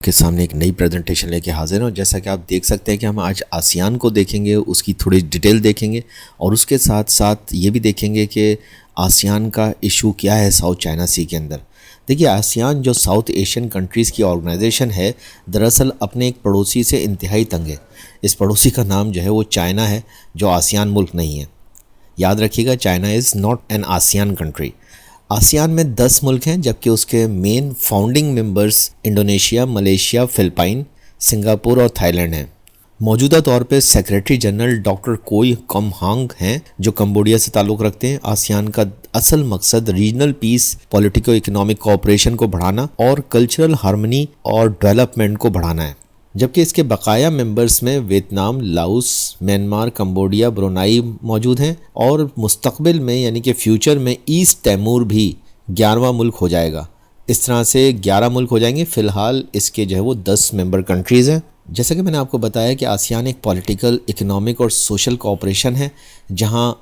کے سامنے ایک نئی پریزنٹیشن لے کے حاضر ہوں. جیسا کہ آپ دیکھ سکتے ہیں کہ ہم آج آسیان کو دیکھیں گے، اس کی تھوڑی ڈیٹیل دیکھیں گے اور اس کے ساتھ ساتھ یہ بھی دیکھیں گے کہ آسیان کا ایشو کیا ہے ساؤتھ چائنا سی کے اندر. دیکھیے، آسیان جو ساؤتھ ایشین کنٹریز کی آرگنائزیشن ہے، دراصل اپنے ایک پڑوسی سے انتہائی تنگ ہے. اس پڑوسی کا نام جو ہے وہ چائنا ہے، جو آسیان ملک نہیں ہے. یاد رکھیے گا، China is not an ASEAN country. ASEAN میں 10 ملک ہیں، جبکہ اس کے main founding members Indonesia, Malaysia, Philippines, Singapore اور تھائی لینڈ ہیں. موجودہ طور پہ سیکریٹری جنرل ڈاکٹر کوئی کم ہانگ ہیں، جو کمبوڈیا سے تعلق رکھتے ہیں. آسیان کا اصل مقصد ریجنل پیس، پولیٹیکو اکنامک کوآپریشن کو بڑھانا اور کلچرل ہارمنی اور ڈیولپمنٹ کو بڑھانا ہے. جبکہ اس کے بقایا ممبرز میں Vietnam, Laos, Myanmar, Cambodia, Brunei موجود ہیں، اور مستقبل میں یعنی کہ فیوچر میں ایسٹ تیمور بھی 11واں ملک ہو جائے گا. اس طرح سے 11 ملک ہو جائیں گے. فی الحال اس کے جو ہے وہ 10 ممبر کنٹریز ہیں. جیسا کہ میں نے آپ کو بتایا کہ آسیان ایک پولیٹیکل، اکنامک اور سوشل کوآپریشن ہے، جہاں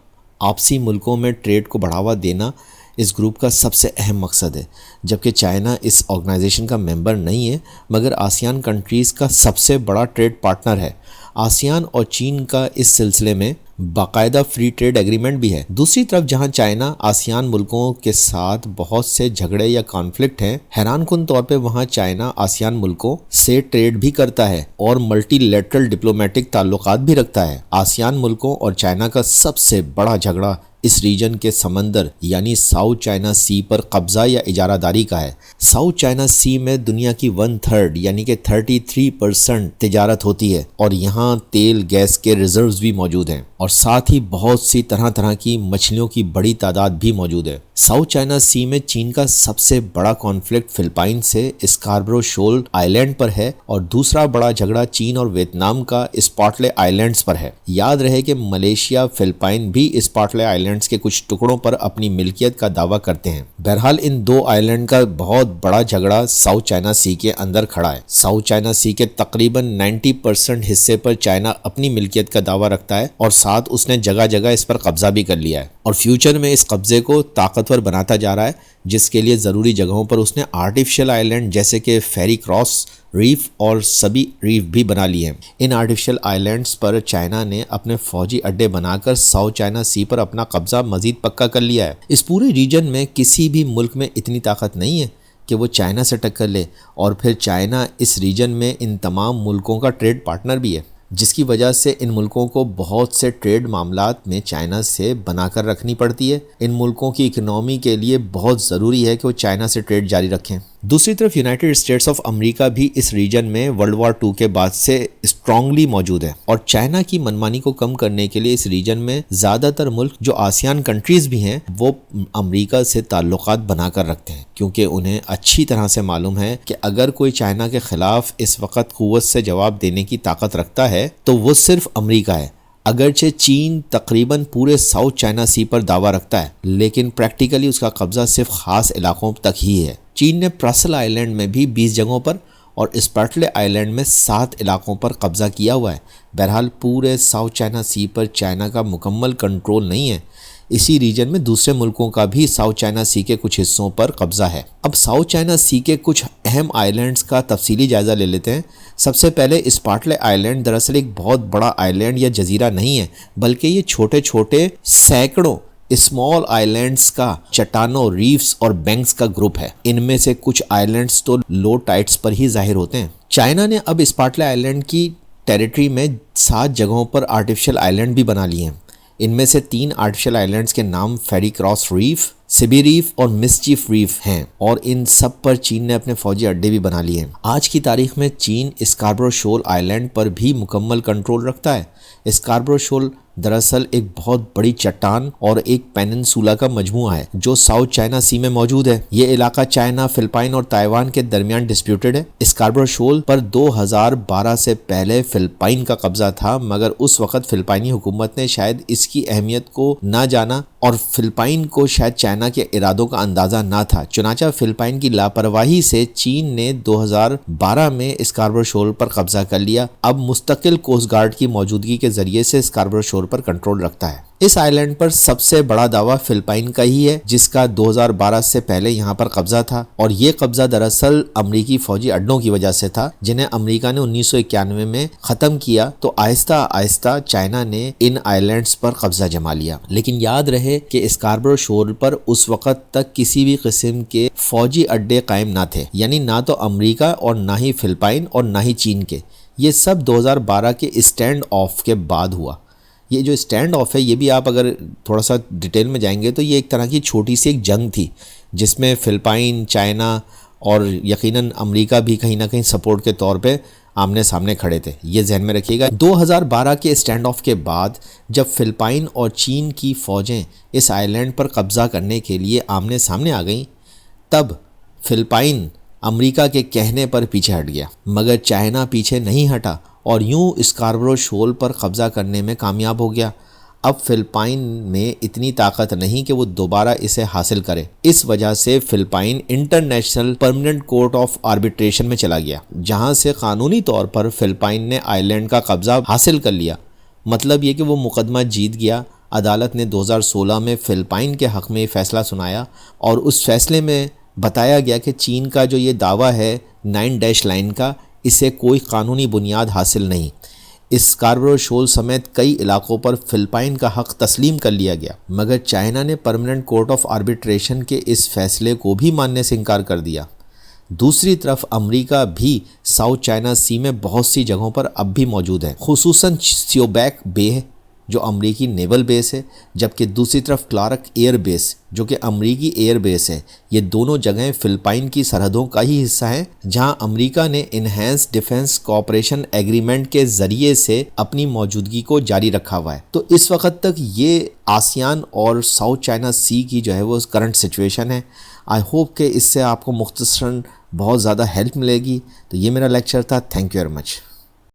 آپسی ملکوں میں ٹریڈ کو بڑھاوا دینا اس گروپ کا سب سے اہم مقصد ہے. جبکہ چائنا اس آرگنائزیشن کا ممبر نہیں ہے، مگر آسیان کنٹریز کا سب سے بڑا ٹریڈ پارٹنر ہے. آسیان اور چین کا اس سلسلے میں باقاعدہ فری ٹریڈ ایگریمنٹ بھی ہے. دوسری طرف جہاں چائنا آسیان ملکوں کے ساتھ بہت سے جھگڑے یا کانفلکٹ ہیں، حیران کن طور پہ وہاں چائنا آسیان ملکوں سے ٹریڈ بھی کرتا ہے اور ملٹی لیٹرل ڈپلومیٹک تعلقات بھی رکھتا ہے. آسیان ملکوں اور چائنا کا سب سے بڑا جھگڑا اس ریجن کے سمندر یعنی ساؤتھ چائنا سی پر قبضہ یا اجارہ داری کا ہے. ساؤتھ چائنا سی میں دنیا کی 1/3 یعنی کہ 33% تجارت ہوتی ہے، اور یہاں تیل گیس کے ریزروز بھی موجود ہیں، اور ساتھ ہی بہت سی طرح کی مچھلیوں کی بڑی تعداد بھی موجود ہے. ساؤتھ چائنا سی میں چین کا سب سے بڑا کانفلکٹ فلپائن سے اسکاربرو شول آئی لینڈ پر ہے، اور دوسرا بڑا جھگڑا چین اور ویتنام کا اسپاٹلے آئی لینڈز پر ہے. یاد رہے کہ ملیشیا، فلپائن بھی اسپاٹلے آئی لینڈز کے کچھ ٹکڑوں پر اپنی ملکیت کا دعویٰ کرتے ہیں. بہرحال ان دو آئی لینڈ کا بہت بڑا جھگڑا ساؤتھ چائنا سی کے اندر کھڑا ہے. ساؤتھ چائنا سی کے تقریباً 90% حصے پر چائنا اپنی ملکیت کا دعویٰ رکھتا ہے، اور ساتھ اس نے جگہ جگہ اس پر قبضہ بھی کر لیا ہے، اور فیوچر میں اس قبضے کو طاقتور بناتا جا رہا ہے، جس کے لیے ضروری جگہوں پر اس نے آرٹیفیشل آئی لینڈ جیسے کہ فیری کراس ریف اور سبی ریف بھی بنا لی ہیں. ان آرٹیفیشل آئی لینڈز پر چائنا نے اپنے فوجی اڈے بنا کر ساؤتھ چائنا سی پر اپنا قبضہ مزید پکا کر لیا ہے. اس پورے ریجن میں کسی بھی ملک میں اتنی طاقت نہیں ہے کہ وہ چائنا سے ٹکر لے، اور پھر چائنا اس ریجن میں ان تمام ملکوں کا ٹریڈ پارٹنر بھی ہے، جس کی وجہ سے ان ملکوں کو بہت سے ٹریڈ معاملات میں چائنا سے بنا کر رکھنی پڑتی ہے. ان ملکوں کی اکنامی کے لیے بہت ضروری ہے کہ وہ چائنا سے ٹریڈ جاری رکھیں. دوسری طرف یونائٹڈ اسٹیٹس آف امریکہ بھی اس ریجن میں ورلڈ وار 2 کے بعد سے اسٹرانگلی موجود ہے، اور چائنا کی منمانی کو کم کرنے کے لیے اس ریجن میں زیادہ تر ملک جو آسیان کنٹریز بھی ہیں، وہ امریکہ سے تعلقات بنا کر رکھتے ہیں، کیونکہ انہیں اچھی طرح سے معلوم ہے کہ اگر کوئی چائنا کے خلاف اس وقت قوت سے جواب دینے کی طاقت رکھتا ہے تو وہ صرف امریکہ ہے. اگرچہ چین تقریباً پورے ساؤتھ چائنا سی پر دعویٰ رکھتا ہے، لیکن پریکٹیکلی اس کا قبضہ صرف خاص علاقوں تک ہی ہے. چین نے پراسل آئی لینڈ میں بھی 20 جگہوں پر اور اسپاٹلے آئی لینڈ میں 7 علاقوں پر قبضہ کیا ہوا ہے. بہرحال پورے ساؤتھ چائنا سی پر چائنا کا مکمل کنٹرول نہیں ہے. اسی ریجن میں دوسرے ملکوں کا بھی ساؤتھ چائنا سی کے کچھ حصوں پر قبضہ ہے. اب ساؤتھ چائنا سی کے کچھ اہم آئی لینڈز کا تفصیلی جائزہ لے لیتے ہیں. سب سے پہلے اسپاٹلے آئی لینڈ دراصل ایک بہت بڑا آئی لینڈ یا جزیرہ نہیں ہے، بلکہ یہ چھوٹے چھوٹے سینکڑوں اسمال آئی لینڈز کا چٹانوں، ریفز اور بینکس کا گروپ ہے. ان میں سے کچھ آئی لینڈز تو لو ٹائڈز پر ہی ظاہر ہوتے ہیں. چائنا نے اب اسپاٹلے آئی لینڈ کی ٹیریٹری میں 7 جگہوں پر آرٹیفیشل آئی لینڈ بھی بنا لیے ہیں. ان میں سے 3 آرٹیفیشل آئی لینڈز کے نام فیری کراس ریف، سبی ریف اور مسچیف ریف ہیں، اور ان سب پر چین نے اپنے فوجی اڈے بھی بنا لیے ہیں. آج کی تاریخ میں چین اسکاربرو شول آئی لینڈ پر بھی مکمل کنٹرول رکھتا ہے. اسکاربرو شول دراصل ایک بہت بڑی چٹان اور ایک پیننسولا کا مجموعہ ہے جو ساؤتھ چائنا سی میں موجود ہے. یہ علاقہ چائنا، فلپائن اور تائیوان کے درمیان ڈسپیوٹڈ ہے. اسکاربرو شول پر 2012 سے پہلے فلپائن کا قبضہ تھا، مگر اس وقت فلپائنی حکومت نے شاید اس کی اہمیت کو نہ جانا، اور فلپائن کو شاید چائنا کے ارادوں کا اندازہ نہ تھا. چنانچہ فلپائن کی لاپرواہی سے چین نے 2012 میں اسکاربرو شول پر قبضہ کر لیا. اب مستقل کوسٹ گارڈ کی موجودگی کے ذریعے سے اسکاربرو شول پر کنٹرول رکھتا ہے۔ اس آئی لینڈ پر سب سے بڑا دعویٰ فلپائن کا ہی ہے، جس کا 2012 سے پہلے یہاں پر قبضہ تھا، اور یہ قبضہ دراصل امریکی فوجی اڈوں کی وجہ سے تھا جنہیں امریکہ نے 1991 میں ختم کیا۔ تو آہستہ آہستہ چائنا نے ان آئی لینڈز پر قبضہ جما لیا، لیکن یاد رہے کہ اسکاربرو شول پر اس وقت تک کسی بھی قسم کے فوجی اڈے قائم نہ تھے، یعنی نہ تو امریکہ اور نہ ہی فلپائن اور نہ ہی چین کے۔ یہ سب 2012 کے اسٹینڈ آف کے بعد ہوا۔ یہ جو اسٹینڈ آف ہے، یہ بھی آپ اگر تھوڑا سا ڈیٹیل میں جائیں گے تو یہ ایک طرح کی چھوٹی سی ایک جنگ تھی، جس میں فلپائن، چائنا اور یقیناً امریکہ بھی کہیں نہ کہیں سپورٹ کے طور پہ آمنے سامنے کھڑے تھے۔ یہ ذہن میں رکھیے گا۔ 2012 کے اسٹینڈ آف کے بعد جب فلپائن اور چین کی فوجیں اس آئی لینڈ پر قبضہ کرنے کے لیے آمنے سامنے آ گئیں، تب فلپائن امریکہ کے کہنے پر پیچھے ہٹ گیا، مگر چائنا پیچھے نہیں ہٹا اور یوں اسکاربرو شول پر قبضہ کرنے میں کامیاب ہو گیا۔ اب فلپائن میں اتنی طاقت نہیں کہ وہ دوبارہ اسے حاصل کرے۔ اس وجہ سے Philippines international permanent court of arbitration میں چلا گیا، جہاں سے قانونی طور پر فلپائن نے آئی لینڈ کا قبضہ حاصل کر لیا۔ مطلب یہ کہ وہ مقدمہ جیت گیا۔ عدالت نے 2016 میں فلپائن کے حق میں یہ فیصلہ سنایا، اور اس فیصلے میں بتایا گیا کہ چین کا جو یہ دعویٰ ہے 9 ڈیش لائن کا، اسے کوئی قانونی بنیاد حاصل نہیں۔ اسکاربرو شول سمیت کئی علاقوں پر فلپائن کا حق تسلیم کر لیا گیا، مگر چائنا نے پرماننٹ کورٹ آف آربیٹریشن کے اس فیصلے کو بھی ماننے سے انکار کر دیا۔ دوسری طرف امریکہ بھی ساؤتھ چائنا سی میں بہت سی جگہوں پر اب بھی موجود ہے، خصوصاً سیوبیک بے جو امریکی نیول بیس ہے، جبکہ دوسری طرف کلارک ایئر بیس جو کہ امریکی ایئر بیس ہے۔ یہ دونوں جگہیں فلپائن کی سرحدوں کا ہی حصہ ہیں، جہاں امریکہ نے انہینس ڈیفنس کوآپریشن ایگریمنٹ کے ذریعے سے اپنی موجودگی کو جاری رکھا ہوا ہے۔ تو اس وقت تک یہ آسیان اور ساؤتھ چائنا سی کی جو ہے وہ کرنٹ سچویشن ہے۔ آئی ہوپ کہ اس سے آپ کو مختصراً بہت زیادہ ہیلپ ملے گی۔ تو یہ میرا لیکچر تھا۔ Thank you very much.